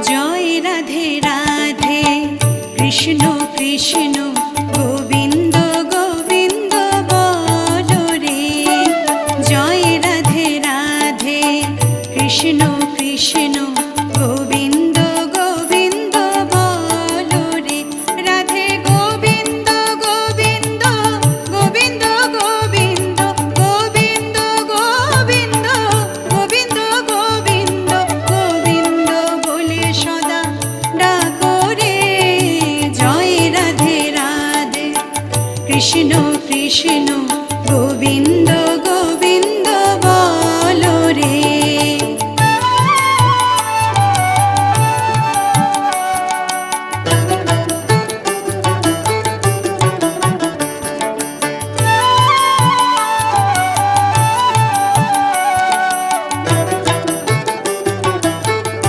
জয় রাধে রাধে কৃষ্ণ কৃষ্ণ গোবিন্দ গোবিন্দ বলো রে। জয় রাধে রাধে কৃষ্ণ কৃষ্ণ গোবিন্দ গোবিন্দ বলো রে। রাধে গোবিন্দ গোবিন্দ গোবিন্দ গোবিন্দ গোবিন্দ গোবিন্দ গোবিন্দ গোবিন্দ গোবিন্দ বলে সদা ডাকো রে। জয় রাধে রাধে কৃষ্ণ কৃষ্ণ